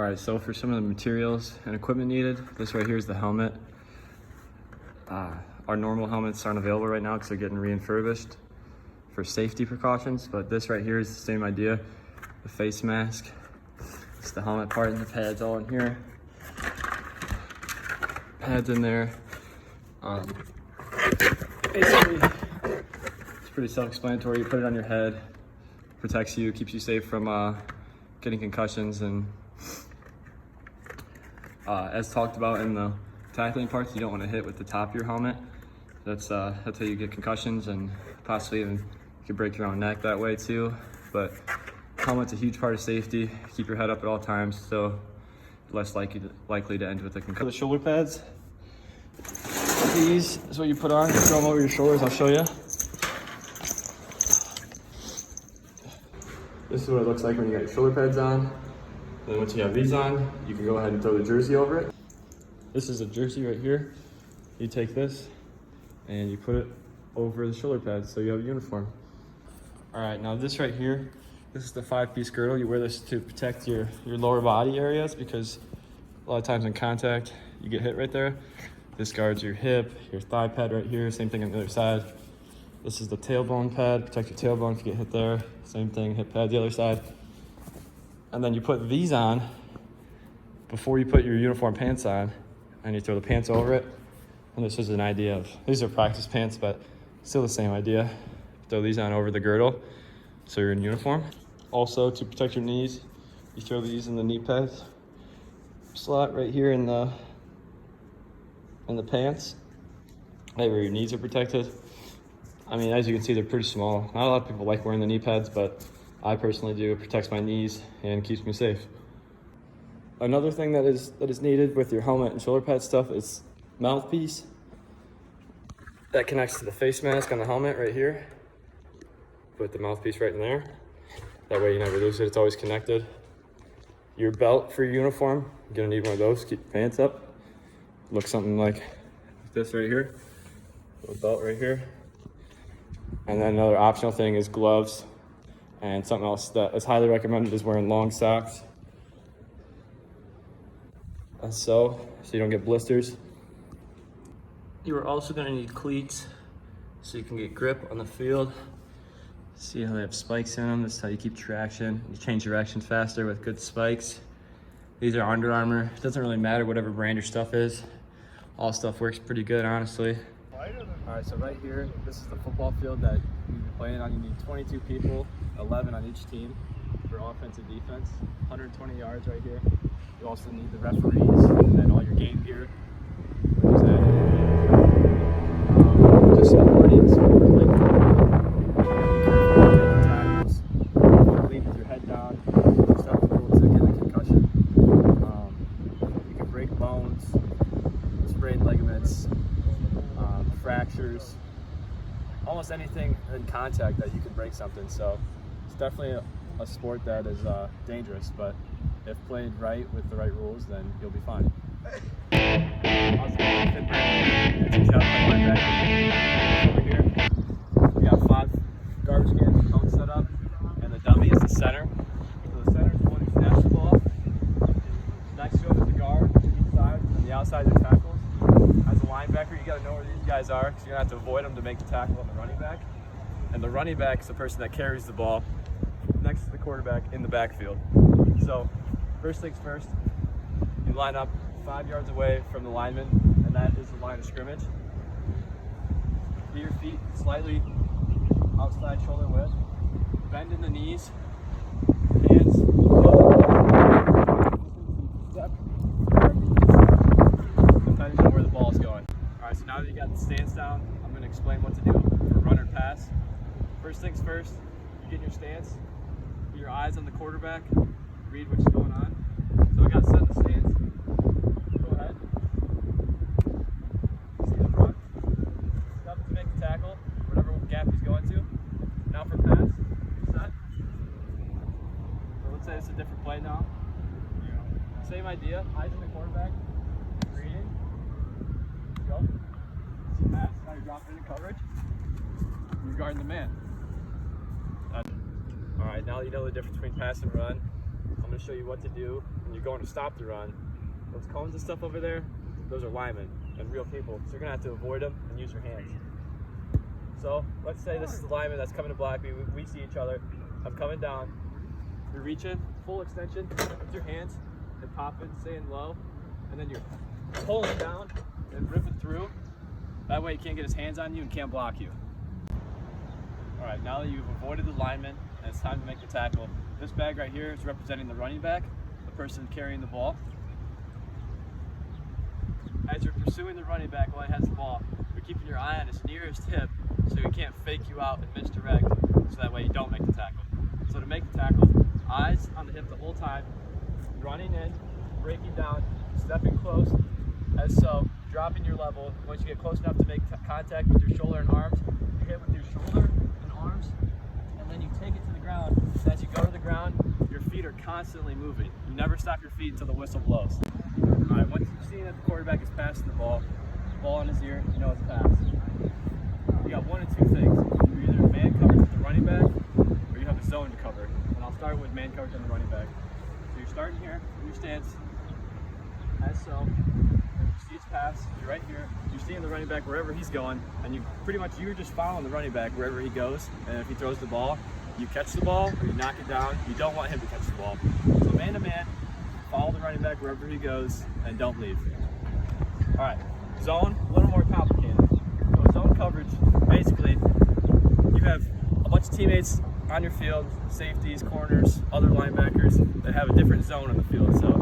All right, so for some of the materials and equipment needed, this right here is the helmet. Our normal helmets aren't available right now because they're getting refurbished for safety precautions, but this right here is the same idea. The face mask, it's the helmet part and the pads all in here. Pads in there. Basically, it's pretty self-explanatory. You put it on your head, protects you, keeps you safe from getting concussions, and as talked about in the tackling parts, you don't want to hit with the top of your helmet. That's how you get concussions, and possibly even you could break your own neck that way too. But helmet's a huge part of safety. Keep your head up at all times, so less likely to end with a concussion. The shoulder pads. These is what you put on. Throw them over your shoulders. I'll show you. This is what it looks like when you got your shoulder pads on. Then once you have these on, you can go ahead and throw the jersey over it. This is a jersey right here. You take this and you put it over the shoulder pads so you have a uniform. All right, now this right here, this is the 5-piece girdle. You wear this to protect your lower body areas because a lot of times in contact, you get hit right there. This guards your hip, your thigh pad right here, same thing on the other side. This is the tailbone pad, protect your tailbone if you get hit there. Same thing, hip pad the other side. And then you put these on before you put your uniform pants on, and you throw the pants over it. And this is an idea of, these are practice pants, but still the same idea. Throw these on over the girdle so you're in uniform. Also, to protect your knees, you throw these in the knee pads slot right here in the pants, right where your knees are protected. I mean, as you can see, they're pretty small. Not a lot of people like wearing the knee pads, but I personally do. It protects my knees and keeps me safe. Another thing that is needed with your helmet and shoulder pad stuff is mouthpiece. That connects to the face mask on the helmet right here. Put the mouthpiece right in there. That way you never lose it, it's always connected. Your belt for your uniform, you're gonna need one of those to keep your pants up. Looks something like this right here. Little belt right here. And then another optional thing is gloves. And something else that is highly recommended is wearing long socks. And so you don't get blisters. You are also gonna need cleats so you can get grip on the field. See how they have spikes in them? This is how you keep traction. You change direction faster with good spikes. These are Under Armour. It doesn't really matter whatever brand your stuff is. All stuff works pretty good, honestly. All right, so right here, this is the football field that you'll be playing on. You need 22 people, 11 on each team for offense and defense. 120 yards right here. You also need the referees and then all your game gear. Just audience tackles. Lead with your head down. Stuff to go to get a concussion. You can break bones, sprained ligaments, fractures, almost anything in contact that you can break something. So it's definitely a sport that is dangerous, but if played right with the right rules, then you'll be fine. Over here, we got 5 garbage cans cones set up, and the dummy is the center. So the center is the one who snaps the ball. Next to him is the guard, each side, and the outside are tackles. As a linebacker, you gotta know where these guys are, because you're gonna have to avoid them to make the tackle on the running back. And the running back is the person that carries the ball next to the quarterback in the backfield. So, first things first, you line up 5 yards away from the lineman, and that is the line of scrimmage. Get your feet slightly outside shoulder width. Bend in the knees. Hands step. Depending on where the ball is going. Alright, so now that you got the stance down, I'm going to explain what to do for run or pass. First things first, you get in your stance. Put your eyes on the quarterback. Read what's going on. So we got to set the stance. Go ahead. See the front. Step to make the tackle, whatever gap he's going to. Now for pass, set. So let's say it's a different play now. Same idea, eyes on the quarterback. Reading. Go. See pass, now you're dropping into coverage. You're guarding the man. Alright, now that you know the difference between pass and run, I'm I'm gonna show you what to do when you're going to stop the run. Those cones and stuff over there, those are linemen and real people. So you're gonna have to avoid them and use your hands. So let's say this is the lineman that's coming to block me. We see each other. I'm coming down. You're reaching, full extension with your hands and popping, staying low. And then you're pulling down and ripping through. That way he can't get his hands on you and can't block you. All right, now that you've avoided the lineman and it's time to make the tackle, this bag right here is representing the running back, the person carrying the ball. As you're pursuing the running back while he has the ball, you're keeping your eye on his nearest hip so he can't fake you out and misdirect, so that way you don't make the tackle. So to make the tackle, eyes on the hip the whole time, running in, breaking down, stepping close, as so, dropping your level. Once you get close enough to make contact with your shoulder and arms, you hit with your shoulder and arms, and then you take it to the ground. And as you go to the ground, your feet are constantly moving. You never stop your feet until the whistle blows. All right, once you've seen that the quarterback is passing the ball in his ear, you know it's passed. You got one of two things. You're either man coverage with the running back, or you have a zone cover. And I'll start with man coverage on the running back. So you're starting here in your stance, as so. You see his pass, you're right here. You're seeing the running back wherever he's going, and you're just following the running back wherever he goes. And if he throws the ball, you catch the ball or you knock it down. You don't want him to catch the ball. So man to man, follow the running back wherever he goes, and don't leave. All right, zone, a little more complicated. So zone coverage, basically, you have a bunch of teammates on your field, safeties, corners, other linebackers that have a different zone on the field. So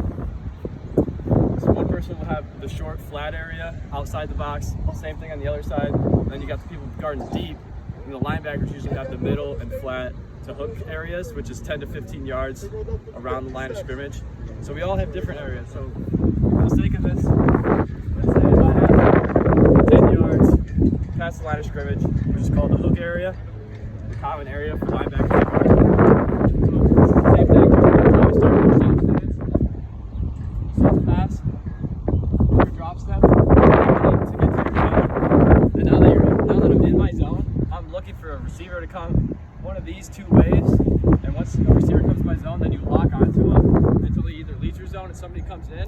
one person will have the short, flat area outside the box, same thing on the other side. And then you got the people guarding deep, and the linebackers usually have the middle and flat to hook areas, which is 10 to 15 yards around the line of scrimmage. So we all have different areas. So for the sake of this, let's say if I have 10 yards past the line of scrimmage, which is called the hook area, the common area for linebackers to guard. So same thing, I start with the same stance. You set the pass, your drop step, to get to your zone. And now that I'm in my zone, I'm looking for a receiver to come one of these two ways. And once a receiver comes to my zone, then you lock onto him until he either leaves your zone and somebody comes in,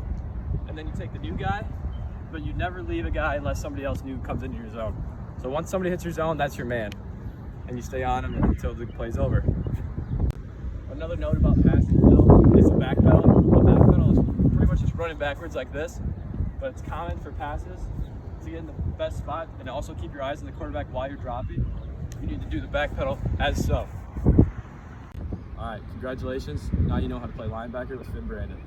and then you take the new guy, but you never leave a guy unless somebody else new comes into your zone. So once somebody hits your zone, that's your man, and you stay on him until the play's over. Another note about passing though is the back pedal. The back pedal is pretty much just running backwards like this, but it's common for passes to get in the best spot and also keep your eyes on the quarterback while you're dropping. You need to do the back pedal as so. All right, congratulations. Now you know how to play linebacker with Finn Brandon.